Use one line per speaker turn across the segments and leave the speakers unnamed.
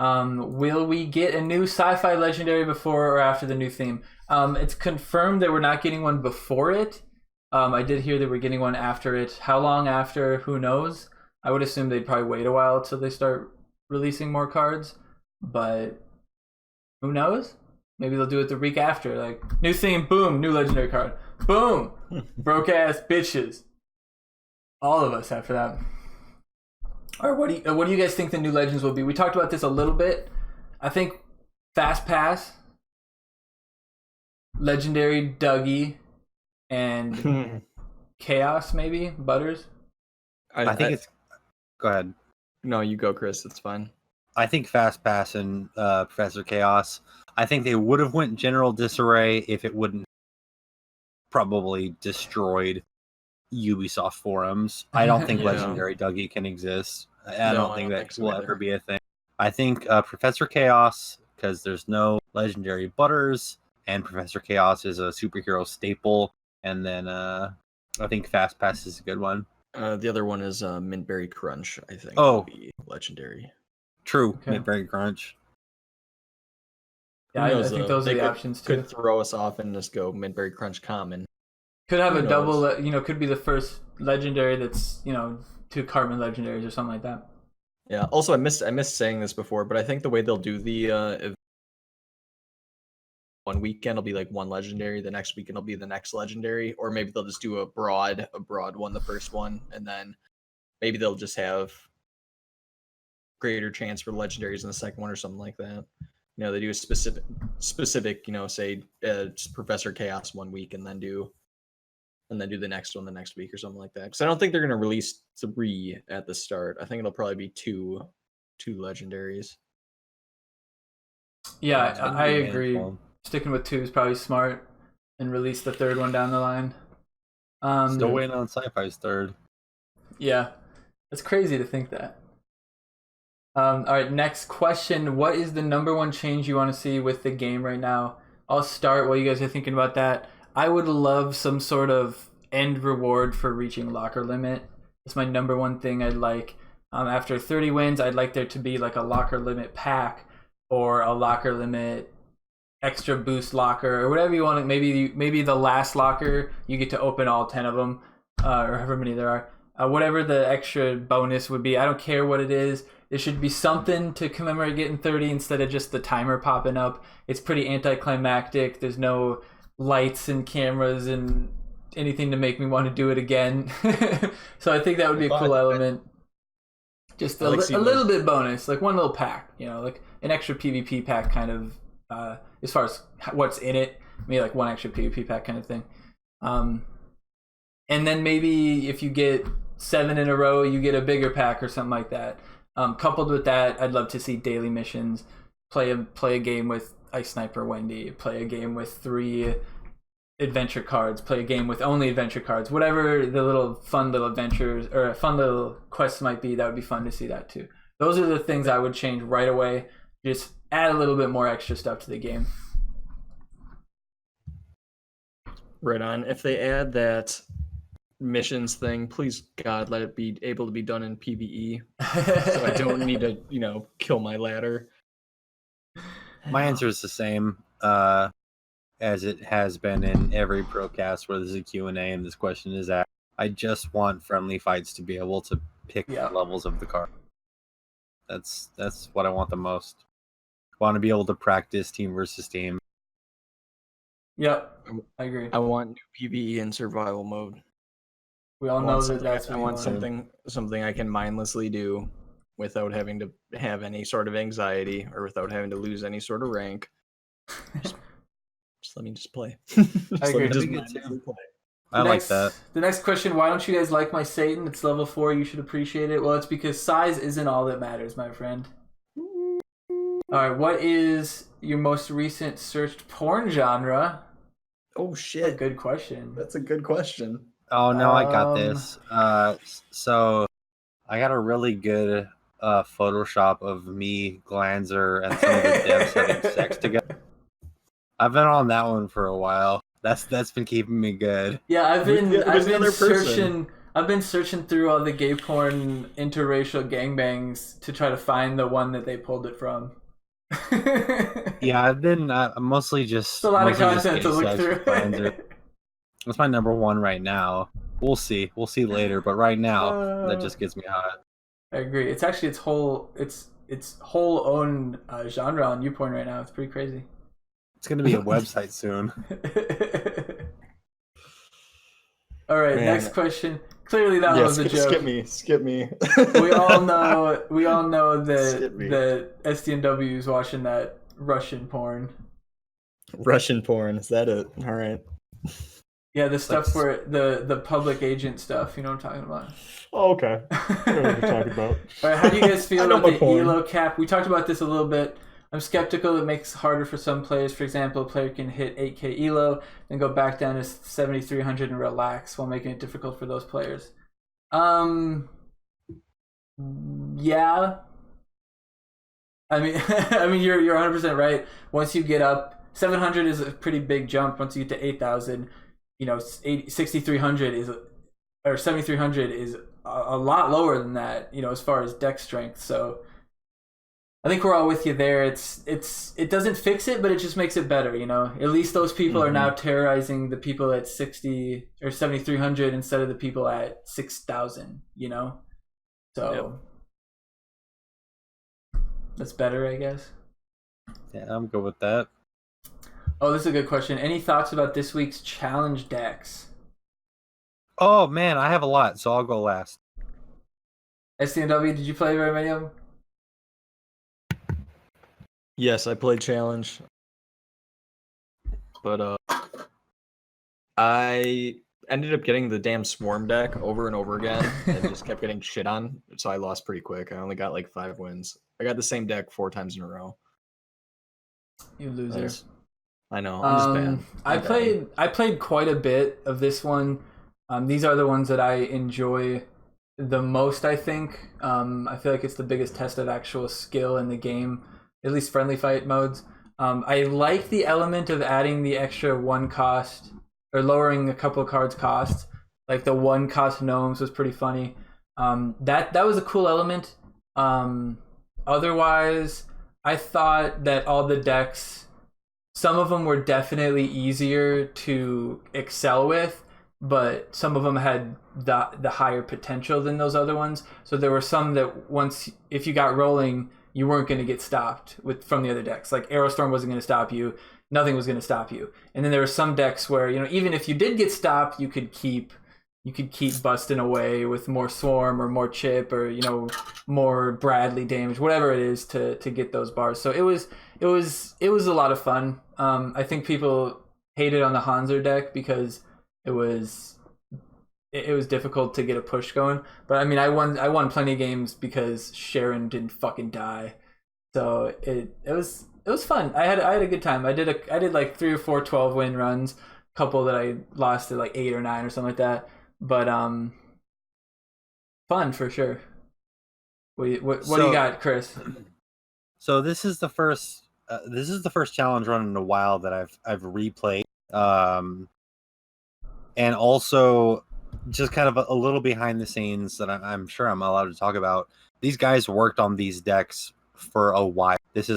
Will we get a new sci-fi legendary before or after the new theme? It's confirmed that we're not getting one before it. I did hear that we're getting one after it. How long after? Who knows? I would assume they'd probably wait a while till they start releasing more cards, but who knows? Maybe they'll do it the week after. Like, new theme, boom, new legendary card. Boom! Broke ass bitches. All of us after that. All right, what do you guys think the new legends will be? We talked about this a little bit. I think Fast Pass, Legendary Dougie, and Chaos maybe? Butters?
I think it's... Go ahead.
No, you go, Chris. It's fine.
I think Fast Pass and Professor Chaos. I think they would have went General Disarray if it wouldn't probably destroyed Ubisoft forums. I don't think Legendary Dougie can exist. I don't think that will ever be a thing. I think Professor Chaos, because there's no Legendary Butters, and Professor Chaos is a superhero staple. And then I think Fast Pass is a good one.
The other one is Mintberry Crunch, I think.
Oh,
be legendary.
True, okay. Mintberry Crunch.
Yeah, I think those are the options too.
Could throw us off and just go Mintberry Crunch common.
Could have a double, could be the first legendary that's, 2 carbon legendaries or something like that.
Yeah. Also, I missed saying this before, but I think the way they'll do the one weekend will be like one legendary, the next weekend will be the next legendary, or maybe they'll just do a broad one, the first one, and then maybe they'll just have greater chance for legendaries in the second one or something like that. They do a specific, say Professor Chaos one week, and then do the next one the next week or something like that. Because I don't think they're going to release 3 at the start. I think it'll probably be two legendaries.
Yeah, I agree. Sticking with 2 is probably smart, and release the 3rd one down the line.
Still waiting on Sci-Fi's 3rd.
Yeah, it's crazy to think that. All right, next question. What is the #1 change you want to see with the game right now? I'll start while you guys are thinking about that. I would love some sort of end reward for reaching locker limit. It's my #1 thing I'd like. After 30 wins, I'd like there to be like a locker limit pack or a locker limit extra boost locker or whatever you want. Maybe the last locker, you get to open all 10 of them or however many there are. Whatever the extra bonus would be, I don't care what it is. There should be something to commemorate getting 30 instead of just the timer popping up. It's pretty anticlimactic. There's no lights and cameras and anything to make me want to do it again. So I think that would be a cool element. Just a little bit bonus, like one little pack, like an extra PvP pack kind of, as far as what's in it, maybe like one extra PvP pack kind of thing. And then maybe if you get 7 in a row, you get a bigger pack or something like that. Coupled with that, I'd love to see daily missions, play a game with Ice Sniper Wendy, play a game with 3 adventure cards, play a game with only adventure cards, whatever the fun little adventures or fun little quests might be. That would be fun to see that too. Those are the things I would change right away. Just add a little bit more extra stuff to the game.
Right on. If they add that missions thing, please God, let it be able to be done in PvE, so I don't need to kill my ladder.
My answer is the same as it has been in every Procast where there's a Q&A and this question is asked. I just want friendly fights to be able to pick the levels of the card. That's what I want the most. I want to be able to practice team versus team.
Yep, I agree.
I want new PvE in survival mode.
We all know that's
I want something I can mindlessly do without having to have any sort of anxiety or without having to lose any sort of rank. Just let me just play.
I agree.
I like that.
The next question, why don't you guys like my Satan? It's level 4, you should appreciate it. Well, it's because size isn't all that matters, my friend. Alright, what is your most recent searched porn genre?
Oh shit.
That's a good question.
That's a good question.
Oh no, I got this. So I got a really good Photoshop of me, Glanzer, and some of the devs having sex together. I've been on that one for a while. That's been keeping me good.
Yeah, I've been searching. I've been searching through all the gay porn interracial gangbangs to try to find the one that they pulled it from.
Yeah, I've been mostly
It's
just
a lot of
mostly just
content
gay
to look
sex
through.
with Glanzer. That's my number one right now. We'll see later, but right now that just gets me hot.
I agree. It's actually its whole own genre on YouPorn right now. It's pretty crazy.
It's gonna be a website soon.
All right,
Man.
next question. Clearly that was a joke.
Skip me.
We all know
Skip me.
that SDNW is watching that Russian porn.
Russian porn, is that it? All right.
Yeah, the stuff where the public agent stuff. You know what I'm talking about.
Oh, okay. I know what you're talking about.
All right, how do you guys feel
I know
about the
my porn.
elo cap? We talked about this a little bit. I'm skeptical it makes it harder for some players. For example, a player can hit 8k elo, then go back down to 7300 and relax while making it difficult for those players. Yeah. I mean, you're 100% right. Once you get up, 700 is a pretty big jump. Once you get to 8,000, 6,300 is, or 7,300 is a lot lower than that. As far as deck strength. So I think we're all with you there. It doesn't fix it, but it just makes it better. At least those people are now terrorizing the people at 60 or 7,300 instead of the people at 6,000. So that's better, I guess.
Yeah, I'm good with that.
Oh, this is a good question. Any thoughts about this week's challenge decks?
Oh man, I have a lot, so I'll go last.
SDNW, did you play very many of them?
Yes, I played challenge, but I ended up getting the damn swarm deck over and over again, and just kept getting shit on. So I lost pretty quick. I only got like 5 wins. I got the same deck 4 times in a row.
You loser.
I know. I'm just bad.
I played quite a bit of this one. These are the ones that I enjoy the most. I think. I feel like it's the biggest test of actual skill in the game. At least friendly fight modes. I like the element of adding the extra 1 cost or lowering a couple of cards cost. Like the 1 cost gnomes was pretty funny. That was a cool element. Otherwise, I thought that all the decks, some of them were definitely easier to excel with, but some of them had the higher potential than those other ones. So there were some that if you got rolling, you weren't going to get stopped from the other decks. Like Aerostorm wasn't going to stop you. Nothing was going to stop you. And then there were some decks where, even if you did get stopped, you could keep busting away with more Swarm or more Chip or, more Bradley damage, whatever it is to get those bars. So it was a lot of fun. I think people hated on the Hanzer deck because it was difficult to get a push going, but I mean, I won plenty of games because Sharon didn't fucking die, so it was fun. I had a good time. I did like 3 or 4 12-win runs, a couple that I lost at like 8 or 9 or something like that, but fun for sure. What do you got, Chris?
So this is the first challenge run in a while that I've replayed, and also just kind of a little behind the scenes that I'm sure I'm allowed to talk about. These guys worked on these decks for a while. This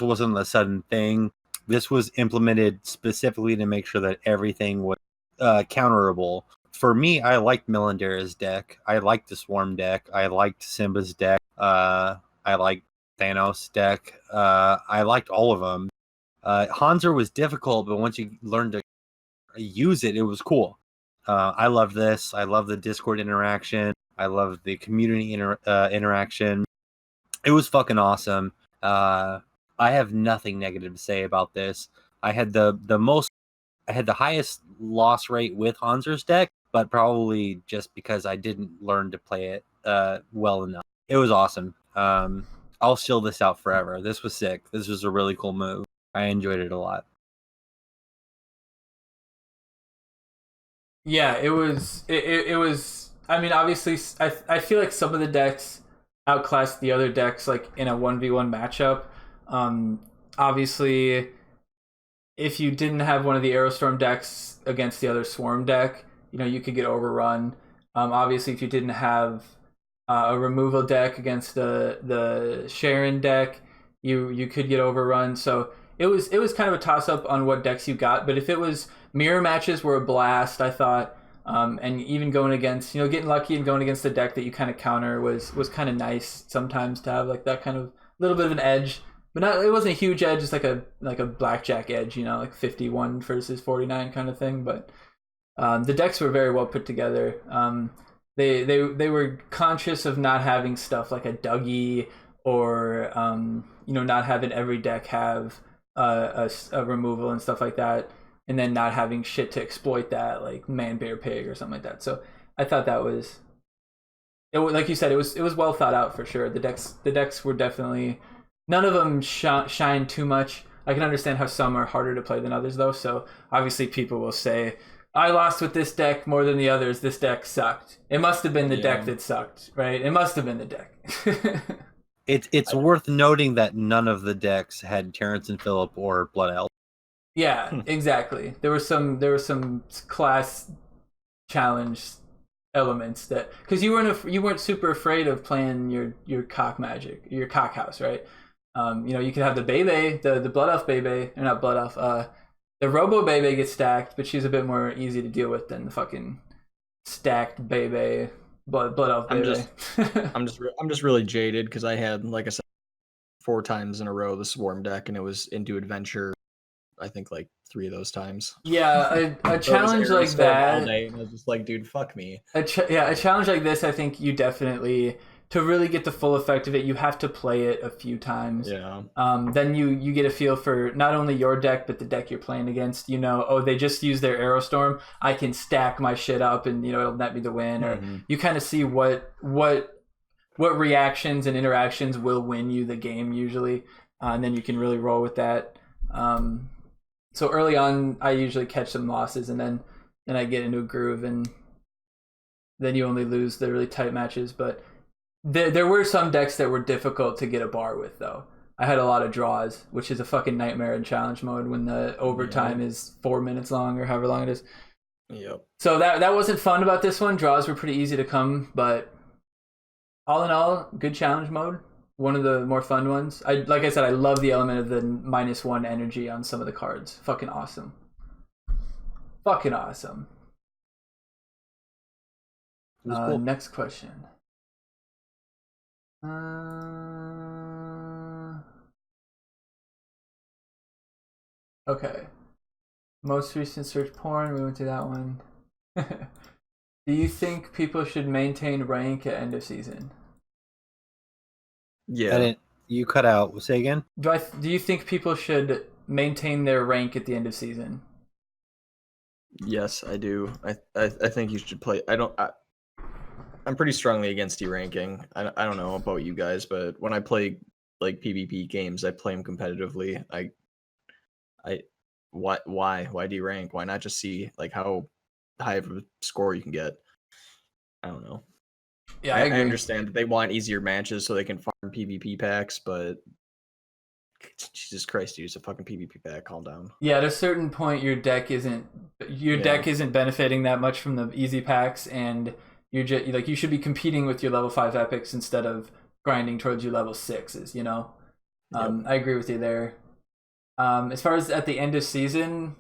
wasn't a sudden thing. This was implemented specifically to make sure that everything was counterable. For me, I liked Melindera's deck. I liked the Swarm deck. I liked Simba's deck. I liked Thanos' deck. I liked all of them. Hanzer was difficult, but once you learned to use it, it was cool. I love this. I love the Discord interaction. I love the community interaction. It was fucking awesome. I have nothing negative to say about this. I had the highest loss rate with Hanzer's deck, but probably just because I didn't learn to play it well enough. It was awesome. I'll shill this out forever. This was sick. This was a really cool move. I enjoyed it a lot.
Yeah, it was. It was. I mean, obviously, I feel like some of the decks outclassed the other decks, like in a 1v1 matchup. Obviously, if you didn't have one of the Aerostorm decks against the other Swarm deck, you could get overrun. Obviously, if you didn't have a removal deck against the Sharon deck, you could get overrun. So it was kind of a toss up on what decks you got. But if it was mirror matches were a blast, I thought. And even going against, getting lucky and going against a deck that you kind of counter was kind of nice sometimes to have like that kind of little bit of an edge, but it wasn't a huge edge, just like a blackjack edge, like 51 versus 49 kind of thing. But the decks were very well put together. They were conscious of not having stuff like a Dougie or not having every deck have a removal and stuff like that, and then not having shit to exploit that, like Man Bear Pig or something like that. So I thought that was, like you said, it was well thought out for sure. The decks were definitely, none of them shine too much. I can understand how some are harder to play than others though. So obviously people will say, I lost with this deck more than the others. This deck sucked. It must have been the deck that sucked, right? It must have been the deck.
It's worth noting that none of the decks had Terrence and Phillip or Blood Elf.
Yeah, exactly. There were some class challenge elements that, because you weren't super afraid of playing your cock magic, your cock house, right? You could have the Bebe, the Blood Elf Bebe, or not Blood Elf. The Robo Bebe gets stacked, but she's a bit more easy to deal with than the fucking stacked Bebe, Blood Elf Bebe.
I'm just really jaded because I had, like I said, 4 times in a row the Swarm deck, and it was into Adventure. I think like 3 of those times.
Yeah, a challenge like that.
All day, and I was just like, dude, fuck me.
A challenge like this, I think you definitely, to really get the full effect of it, you have to play it a few times.
Yeah.
Then you get a feel for not only your deck, but the deck you're playing against. They just use their Aerostorm. I can stack my shit up, and it'll net me the win. Or you kind of see what reactions and interactions will win you the game usually, and then you can really roll with that. So early on, I usually catch some losses, and then I get into a groove, and then you only lose the really tight matches. But there were some decks that were difficult to get a bar with, though. I had a lot of draws, which is a fucking nightmare in challenge mode when the overtime is 4 minutes long or however long it is.
Yep.
So that wasn't fun about this one. Draws were pretty easy to come, but all in all, good challenge mode. One of the more fun ones. Like I said, I love the element of the -1 energy on some of the cards. Fucking awesome. Fucking awesome.
Cool.
Next question. Okay. Most recent search porn. We went to that one. Do you think people should maintain rank at end of season?
Yeah.
You cut out. Say again.
Do you think people should maintain their rank at the end of season?
Yes, I do. I think you should play. I'm pretty strongly against deranking. I don't know about you guys, but when I play like PvP games, I play them competitively. Why derank? Why not just see like how high of a score you can get? I don't know.
Yeah, I agree.
I understand that they want easier matches so they can farm PvP packs, but Jesus Christ, dude, it's a fucking PvP pack. Calm down.
Yeah, at a certain point, your deck isn't benefiting that much from the easy packs, and you're just like, you should be competing with your level 5 epics instead of grinding towards your level 6s.
Yep.
I agree with you there. As far as at the end of season,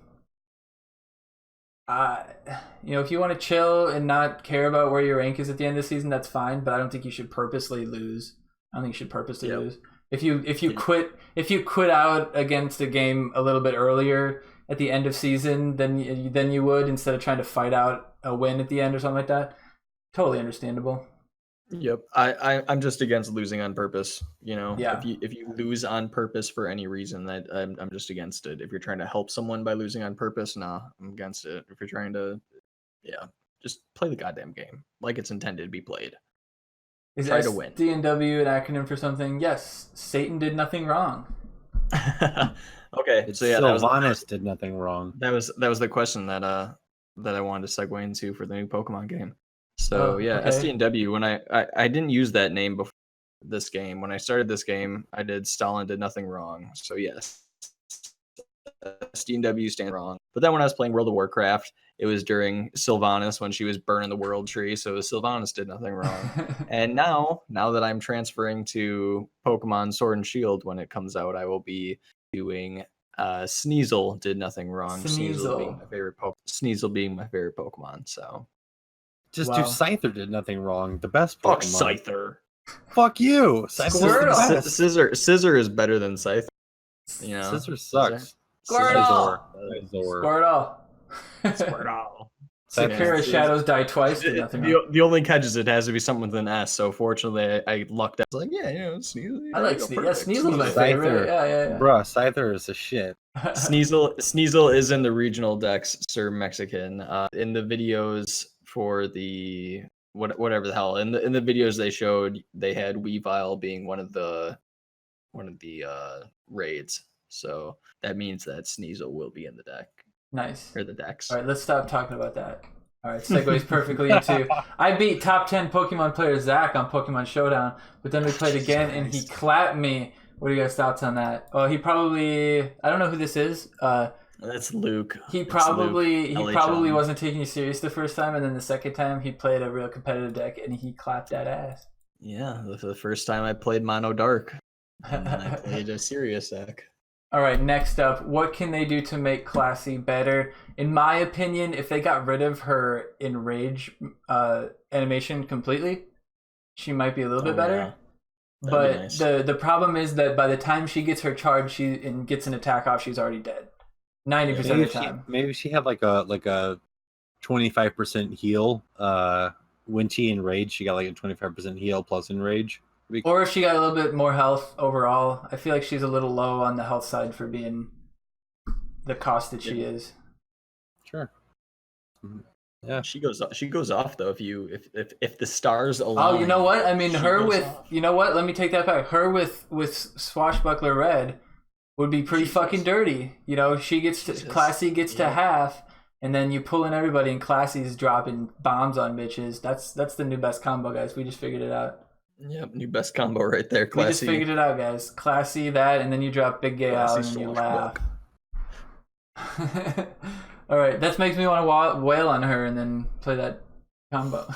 if you want to chill and not care about where your rank is at the end of the season, that's fine. But I don't think you should purposely lose. I don't think you should purposely lose. If you quit out against a game a little bit earlier at the end of season than you would, instead of trying to fight out a win at the end or something like that, totally understandable.
Yep. I'm just against losing on purpose.
Yeah.
If you lose on purpose for any reason, that I'm just against it. If you're trying to help someone by losing on purpose, nah, I'm against it. If you're trying to, just play the goddamn game like it's intended to be played. Try to win.
SDNW an acronym for something? Yes. Satan did nothing wrong.
Okay. So yeah,
Sylvanas did nothing wrong.
That was the question that I wanted to segue into for the new Pokemon game. So okay. SDNW. When I didn't use that name before this game. When I started this game, I did Stalin did nothing wrong. So yes, SDNW stand wrong. But then when I was playing World of Warcraft, it was during Sylvanas when she was burning the world tree, so Sylvanas did nothing wrong. And now that I'm transferring to Pokemon Sword and Shield when it comes out, I will be doing Sneasel did nothing wrong. Sneasel being my favorite Pokemon. So
just do Scyther did nothing wrong. The best
fuck
Pokemon.
Scyther.
Fuck you. Scyther.
Scissor is better than Scyther. You know,
Scissor sucks.
Squirtle.
Squirtle.
Superior Shadows die twice. Did nothing wrong.
The only catch is it has to be something with an S. So fortunately, I lucked out. I was like, yeah, Sneasel.
I like Sneasel. Yeah, Sneasel's my favorite. Yeah.
Bruh, Scyther is a shit.
Sneasel is in the regional decks, Sir Mexican. In the videos for the whatever the hell in the videos they showed, they had Weavile being one of the raids. So that means that Sneasel will be in the deck.
Nice.
Or the decks.
All right, let's stop talking about that. All right, segues perfectly into. I beat top 10 Pokemon player Zack on Pokemon Showdown, but then we played again and he clapped me. What are you guys' thoughts on that? Oh, he probably. I don't know who this is.
That's Luke.
He probably wasn't taking you serious the first time, and then the second time he played a real competitive deck and he clapped that ass.
Yeah, the first time I played Mono Dark, and then I played a serious deck.
All right, next up, what can they do to make Classy better? In my opinion, if they got rid of her Enrage animation completely, she might be a little bit better.
Yeah.
But
nice.
the problem is that by the time she gets her charge and gets an attack off, she's already dead. 90% of the time.
Maybe she had like a 25% heal. When she Enraged, she got like a 25% heal plus Enrage.
Or if she got a little bit more health overall. I feel like she's a little low on the health side for being the cost that she is.
Sure. Yeah,
she goes off though if the stars align.
Oh, you know what? I mean, her with you know what? Let me take that back. Her with Swashbuckler Red would be pretty fucking dirty. You know, she gets to Classy gets to half, and then you pull in everybody, and Classy's dropping bombs on bitches. That's the new best combo, guys. We just figured it out.
Yep, new best combo right there. Classy.
We just figured it out, guys. Classy that, and then you drop Big Gay out, and then you laugh. All right, that makes me want to wail on her and then play that combo.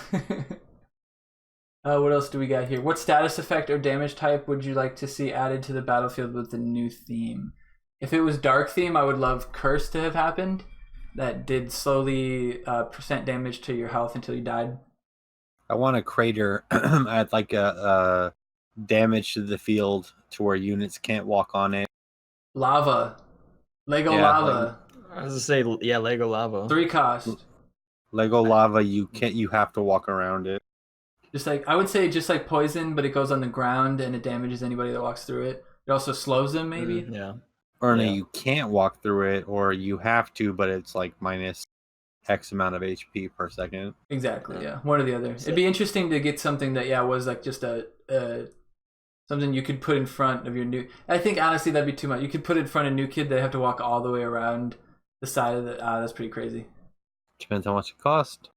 What else do we got here? What status effect or damage type would you like to see added to the battlefield with the new theme? If it was Dark theme, I would love Curse to have happened. That did slowly percent damage to your health until you died.
I want a crater. I'd like a damage to the field to where units can't walk on it.
Lava. Lego lava.
I was gonna say, yeah, Lego lava.
3 cost.
Lego lava, you have to walk around it.
Just like I would say, just like poison, but it goes on the ground and it damages anybody that walks through it. It also slows them, maybe.
Yeah.
Or no, you can't walk through it, or you have to, but it's like minus X amount of HP per second.
Exactly. Yeah, one or the other. It'd be interesting to get something that was like just a something you could put in front of your new. I think honestly that'd be too much. You could put it in front of new kid. They have to walk all the way around the side of the. That's pretty crazy.
Depends how much it cost.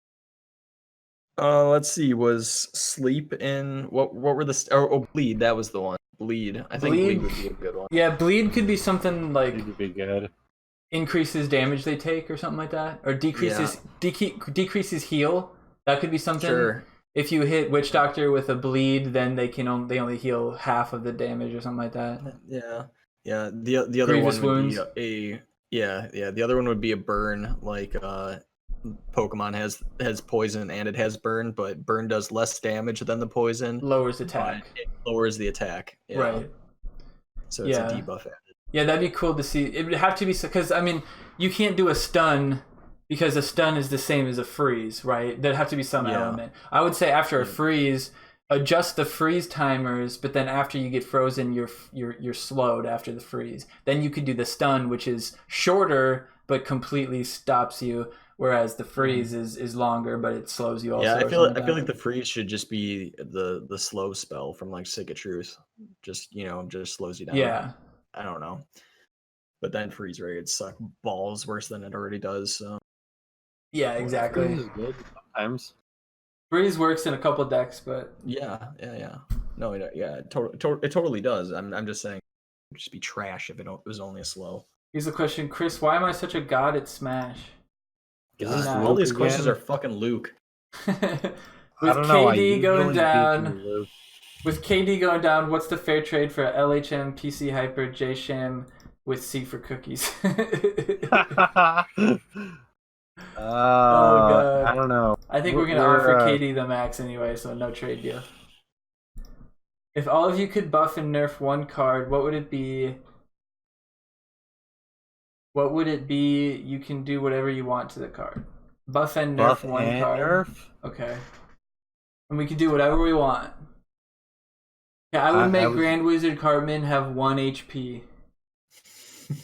Let's see. Was sleep in what were the bleed? That was the one. Bleed. I think bleed would be a good one.
Yeah, bleed could be something like
would be good.
Increases damage they take or something like that, or decreases heal. That could be something.
Sure.
If you hit Witch Doctor with a bleed, then they only heal half of the damage or something like that.
Yeah. The other
Grievous
one would
wounds.
be the other one would be a burn. Like Pokemon has poison and it has burn, but burn does less damage than the poison.
Lowers attack.
It lowers the attack. Yeah.
Right.
So it's a debuff added.
Yeah, that'd be cool to see. It would have to be because I mean you can't do a stun because a stun is the same as a freeze, right? There'd have to be some element. I would say after a freeze, adjust the freeze timers, but then after you get frozen, you're slowed after the freeze. Then you could do the stun, which is shorter but completely stops you. Whereas the freeze is longer, but it slows you also.
Yeah, I feel like the freeze should just be the slow spell from like Sick of Truth. Just slows you down.
Yeah.
I don't know. But then freeze raids suck balls worse than it already does. So.
Yeah, exactly.
Freeze is good sometimes.
Freeze works in a couple decks, but
yeah. No, it totally does. I'm just saying, it'd just be trash if it was only a slow.
Here's the question, Chris. Why am I such a god at Smash?
God,
not.
All these
Luke
questions
again?
are fucking Luke.
With
I don't know. I
KD going
usually beat
down.
you, Luke.
With KD going down, what's the fair trade for LHM, PC Hyper, JSham with C for cookies? God.
I don't know.
I think we're gonna offer KD the max anyway, so no trade deal. If all of you could buff and nerf one card, what would it be? What would it be? You can do whatever you want to the card. Buff and nerf one card.
Nerf?
Okay. And we can do whatever we want. Yeah, I would make Grand Wizard Cartman have 1 HP.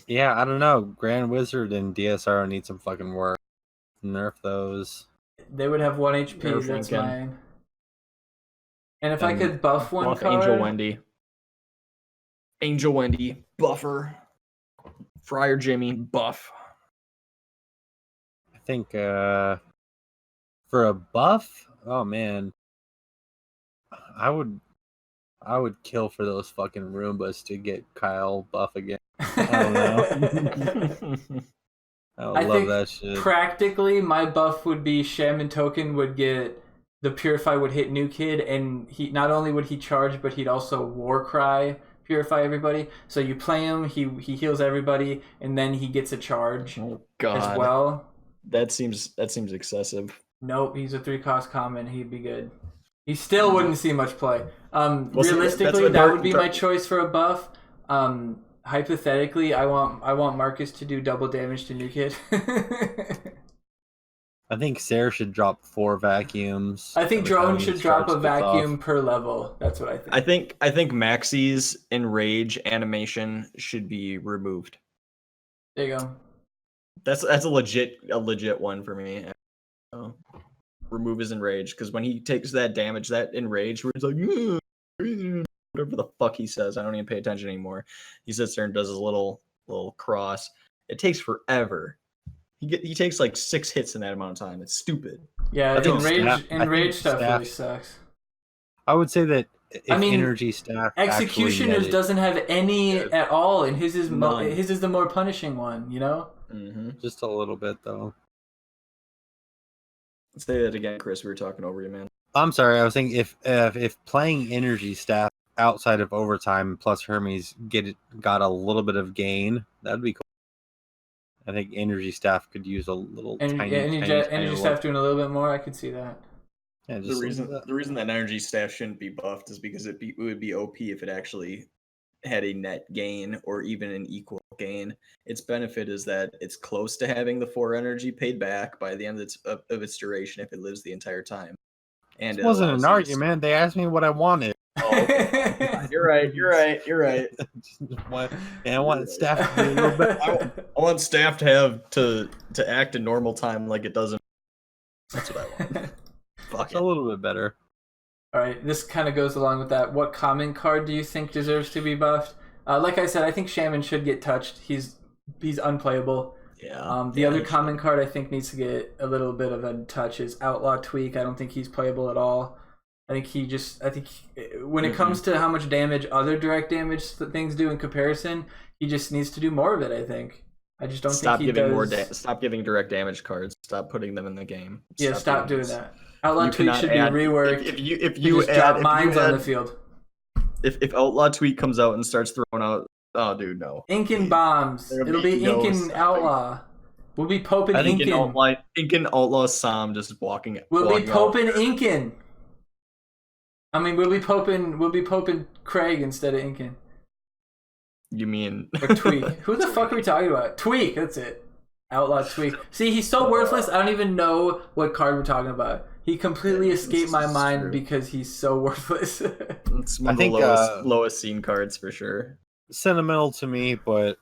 Yeah, I don't know. Grand Wizard and DSR need some fucking work. Nerf those.
They would have 1 HP.
Nerf
That's
Lincoln.
mine. And if I could buff one
Buff
card,
Angel Wendy. Angel Wendy, buffer. Friar Jimmy, buff.
I think for a buff, oh man, I would kill for those fucking Roombas to get Kyle buff again. I don't know. I love that shit.
Practically, my buff would be Shaman Token would get the Purify would hit New Kid, and he not only would he charge, but he'd also War Cry Purify everybody. So you play him, he heals everybody, and then he gets a charge as well.
That seems excessive.
Nope, he's a 3-cost common. He'd be good. He still wouldn't see much play. Realistically, that would be my choice for a buff. Hypothetically, I want Marcus to do double damage to New Kid.
I think Sarah should drop 4 vacuums.
I think Drone should drop a vacuum per level. That's what I think.
I think Maxie's Enrage animation should be removed.
There you go.
That's a legit one for me. Remove his Enrage, because when he takes that damage, that Enrage, where he's like, whatever the fuck he says, I don't even pay attention anymore. He sits there and does his little cross. It takes forever. He takes like 6 hits in that amount of time. It's stupid.
Yeah, Enrage stuff really sucks.
I would say that if Energy Staff
Executioners doesn't have any at all, and his is the more punishing one, you know?
Mm-hmm.
Just a little bit though.
Say that again, Chris. We were talking over you, man.
I'm sorry. I was thinking if playing Energy Staff outside of overtime plus Hermes got a little bit of gain, that'd be cool. I think Energy Staff could use a little
Energy Staff doing a little bit more. I could see that.
Yeah, the reason that Energy Staff shouldn't be buffed is because it would be OP if it actually had a net gain or even an equal gain. Its benefit is that it's close to having the 4 energy paid back by the end of its duration if it lives the entire time. And
it wasn't an argument. They asked me what I wanted.
Oh, okay. You're right.
I want Staff to be a little bit.
I want Staff to have to act in normal time like it doesn't. That's what I want.
Fuck, a little bit better.
All right, this kind of goes along with that. What common card do you think deserves to be buffed? Like I said, I think Shaman should get touched. He's unplayable.
Yeah.
The other common card I think needs to get a little bit of a touch is Outlaw Tweek. I don't think he's playable at all. I think when it comes to how much damage other direct damage things do in comparison, he just needs to do more of it. I think. I just don't think he does.
Stop giving direct damage cards. Stop putting them in the game.
Stop doing that. Outlaw Tweek should be reworked.
If you drop mines on the field. If Outlaw Tweek comes out and starts throwing out, oh dude, no.
Inkin bombs. It'll be Inkin Outlaw. We'll be poping Inkin.
Inkin Outlaw Sam just walking.
We'll be poping Inkin. I mean, we'll be poping Craig instead of Inkin.
You mean
or Tweek? Who the fuck are we talking about? Tweek. That's it. Outlaw Tweek. See, he's so worthless. I don't even know what card we're talking about. He completely escaped my mind because he's so worthless.
It's one of the lowest seen cards for sure.
Sentimental to me, but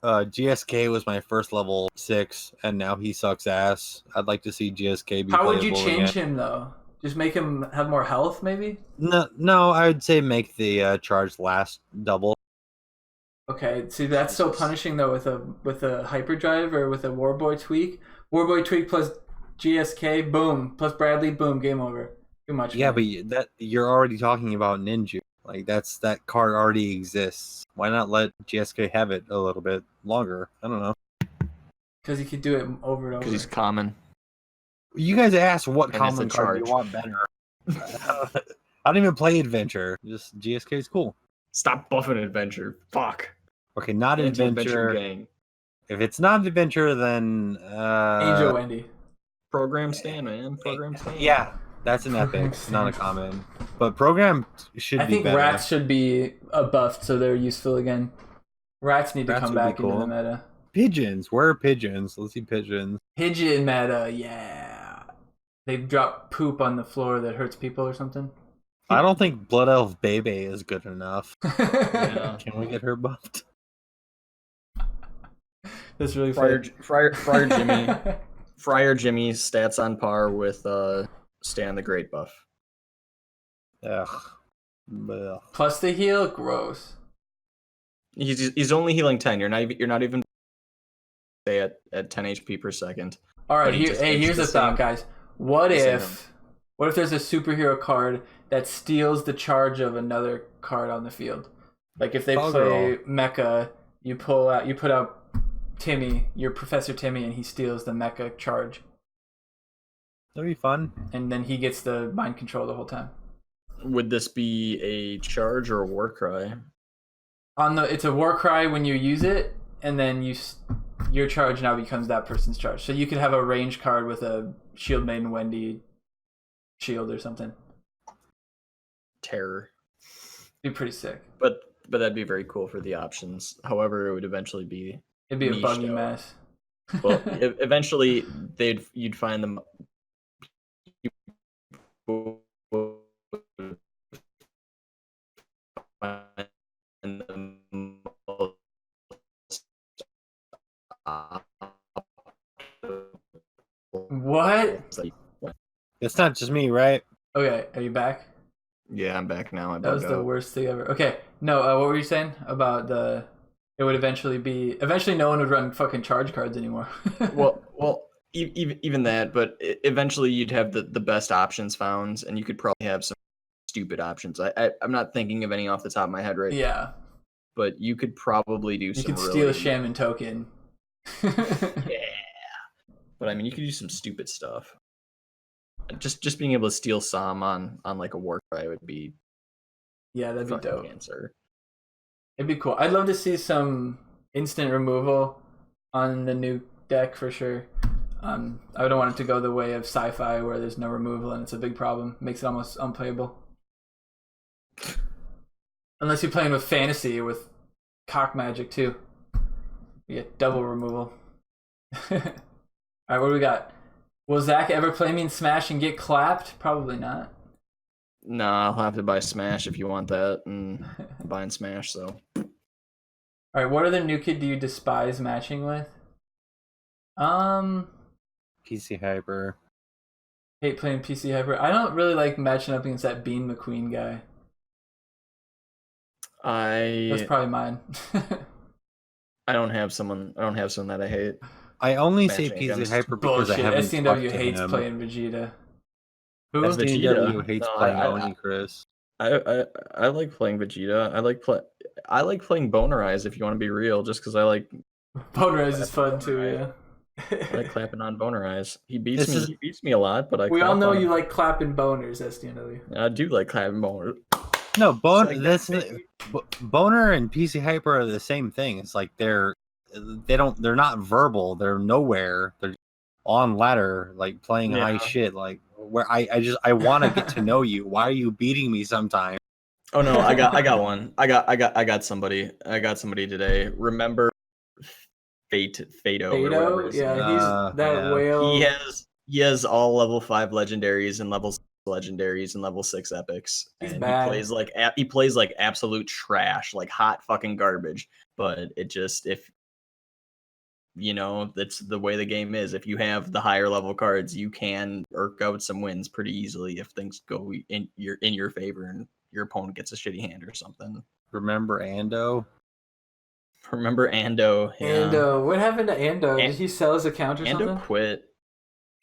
GSK was my first level 6, and now he sucks ass. I'd like to see GSK be.
How would you change him though? Just make him have more health, maybe?
No, I would say make the charge last double.
Okay, see that's so punishing though with a hyperdrive or with a Warboy Tweek. Warboy Tweek plus GSK, boom, plus Bradley, boom, game over. Too much.
Yeah, but you're already talking about Ninja. Like that card already exists. Why not let GSK have it a little bit longer? I don't know.
Because he could do it over and over.
Because he's common.
You guys asked what
And
common
it's a
card you
charge.
want better. I don't even play Adventure. Just GSK is cool.
Stop buffing Adventure. Fuck.
Okay, not
Anti-Adventure
Adventure.
gang.
If it's not Adventure, then
Angel Wendy.
Program stand, man. Program stand.
Yeah, that's an epic, not a common. But program should
I
be
think
better.
rats should be buffed so they're useful again. Rats need to
Rats
come
would be
back into the
cool.
meta.
Pigeons. Where are pigeons? Let's see pigeons.
Pigeon meta, yeah. They drop poop on the floor that hurts people or something.
I don't think Blood Elf Bebe is good enough.
Yeah.
Can we get her buffed?
That's really
Friar
funny.
Jimmy. Friar Jimmy's stats on par with Stan the Great buff.
Ugh. Ugh.
Plus the heal, gross.
He's only healing 10. You're not even stay at 10 HP per second.
All right,
But he just-
here's
it's
the
the
thought,
same-
guys. What
the same
if there's a superhero card that steals the charge of another card on the field? Like if they play Mecha, you put out Timmy, your Professor Timmy, and he steals the Mecha charge,
That'd be fun.
and then he gets the mind control the whole time.
Would this be a charge or a war cry?
It's a war cry when you use it, and then your charge now becomes that person's charge. So you could have a range card with a Shield Maiden Wendy shield or something.
Terror.
Be pretty sick.
But that'd be very cool for the options. However, it would eventually be
It'd be a
niched
buggy
out.
mess.
Well, eventually you'd find them.
What?
It's not just me, right?
Okay, are you back?
Yeah, I'm back now.
That was the worst thing ever. Okay, no, what were you saying about it would eventually no one would run fucking charge cards anymore.
well, even that, but eventually you'd have the best options found, and you could probably have some stupid options. I'm not thinking of any off the top of my head right now,
Yeah,
but you could probably do
you
some
could
really...
steal a Shaman token.
Yeah. But I mean, you could do some stupid stuff. Just being able to steal some on like a war cry would be
Yeah, that'd be
fucking
dope.
cancer.
It'd be cool. I'd love to see some instant removal on the new deck for sure. I don't want it to go the way of sci-fi where there's no removal and it's a big problem. Makes it almost unplayable. Unless you're playing with fantasy with cock magic too. You get double removal. Alright, what do we got? Will Zack ever play me in Smash and get clapped? Probably not.
No, I'll have to buy Smash if you want that, and I'm buying Smash, so.
Alright, what other new kid do you despise matching with?
PC Hyper.
Hate playing PC Hyper. I don't really like matching up against that Bean McQueen guy. That's probably mine.
I don't have someone that I hate.
I only say
Matching
PC
against
Hyper because I haven't
SDNW
talked to
hates
him.
playing Vegeta. Who?
SDNW
Vegeta.
hates
No,
playing
I-
OniChris.
I like playing Vegeta. I like playing Boner Eyes, if you want to be real, just because I like
Bonerize is fun too, yeah.
I like clapping on Boner Eyes. He beats me a lot, but
We all
clap
know
on
you
him.
like clapping boners, SDNW.
I do like clapping Boner.
No,
Like
Boner and PC Hyper are the same thing. It's like they're not verbal. They're nowhere. They're on ladder, like playing high shit. Like where I want to get to know you. Why are you beating me sometimes?
Oh no, I got one. I got somebody. I got somebody today. Remember Fado? or whatever
Fado?
his
Yeah,
name
he's
yeah.
that whale.
He has all level 5 legendaries and level 6 legendaries and level 6 epics.
He's
And
bad.
he plays like absolute trash, like hot fucking garbage. But it just, if you know, that's the way the game is. If you have the higher level cards, you can irk out some wins pretty easily if things go in your favor and your opponent gets a shitty hand or something.
Remember Ando?
Remember Ando? Yeah.
Ando. What happened to Ando? Did he sell his account or
Ando
something?
quit.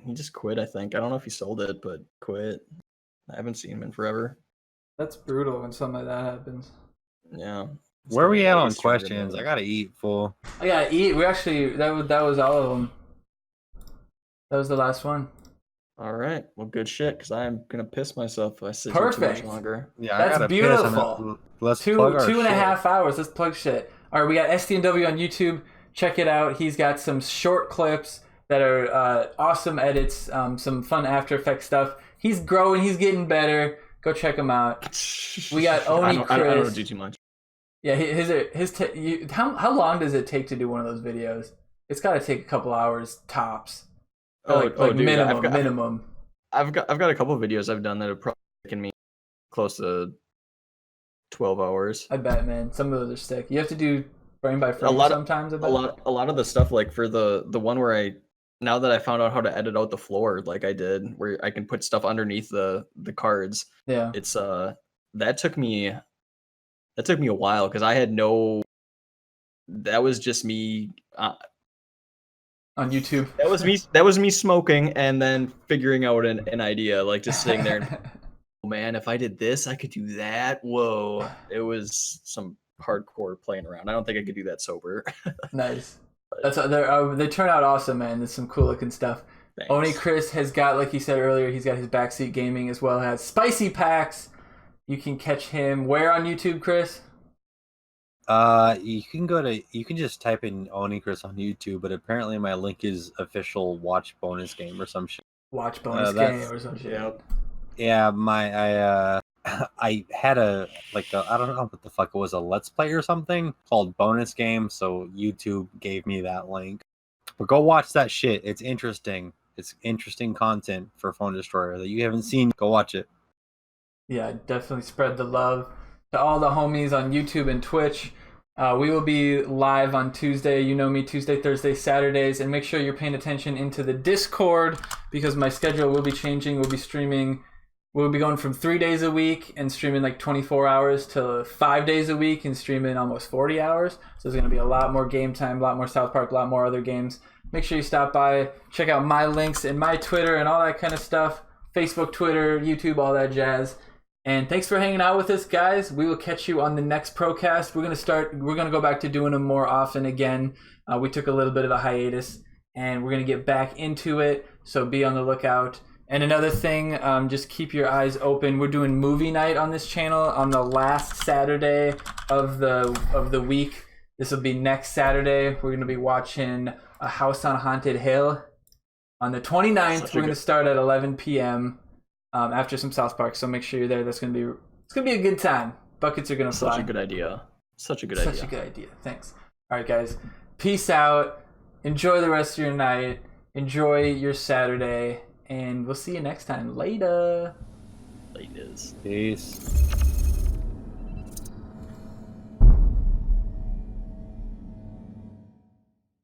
He just quit, I think. I don't know if he sold it, but quit. I haven't seen him in forever.
That's brutal when something like that happens.
Yeah.
Where are we at on
stronger
questions?
mode.
I gotta eat, fool.
I gotta eat. We actually that was all of them. That was the last one.
All right. Well, good shit, because I'm gonna piss myself if I sit here too
Perfect.
much longer.
Yeah,
That's
I gotta
beautiful.
piss. Let's plug our
2.5 hours. Let's plug shit. All right, we got SDNW on YouTube. Check it out. He's got some short clips that are awesome edits, some fun After Effects stuff. He's growing. He's getting better. Go check him out. We got OniChris.
I don't do too much.
Yeah, how long does it take to do one of those videos? It's got to take a couple hours tops. Dude, minimum.
I've got a couple of videos I've done that have probably taken me close to 12 hours.
I bet, man. Some of those are sick. You have to do frame by frame sometimes.
A lot of the stuff, like for the one where now that I found out how to edit out the floor, like I did, where I can put stuff underneath the cards.
Yeah.
It's that took me a while because I had no. That was just me.
On YouTube.
That was me smoking and then figuring out an idea, like just sitting there. And, oh man, if I did this, I could do that. Whoa, it was some hardcore playing around. I don't think I could do that sober.
Nice. That's they turn out awesome, man. There's some cool looking stuff.
Thanks.
OniChris has got, like he said earlier, he's got his backseat gaming as well as spicy packs. You can catch him where on YouTube, Chris?
You can just type in OniChris on YouTube, but apparently my link is official watch bonus game or some shit.
Watch bonus game or some shit.
Yep.
Yeah, I had I don't know what the fuck it was, a Let's Play or something called bonus game, so YouTube gave me that link. But go watch that shit. It's interesting. It's interesting content for Phone Destroyer that you haven't seen. Go watch it.
Yeah, definitely spread the love to all the homies on YouTube and Twitch. We will be live on Tuesday. You know me, Tuesday, Thursday, Saturdays. And make sure you're paying attention into the Discord because my schedule will be changing. We'll be streaming. We'll be going from 3 days a week and streaming like 24 hours to 5 days a week and streaming almost 40 hours. So there's going to be a lot more game time, a lot more South Park, a lot more other games. Make sure you stop by, check out my links and my Twitter and all that kind of stuff. Facebook, Twitter, YouTube, all that jazz. And thanks for hanging out with us, guys. We will catch you on the next Procast. We're gonna go back to doing them more often again. We took a little bit of a hiatus, and we're gonna get back into it. So be on the lookout. And another thing, just keep your eyes open. We're doing movie night on this channel on the last Saturday of the week. This will be next Saturday. We're gonna be watching A House on Haunted Hill. On the 29th, we're gonna start at 11 p.m. After some South Park, so make sure you're there. It's gonna be a good time. Buckets are gonna fly.
Such a good idea. Such a good idea.
Thanks. All right, guys. Peace out. Enjoy the rest of your night. Enjoy your Saturday, and we'll see you next time. Later.
Laters.
Peace.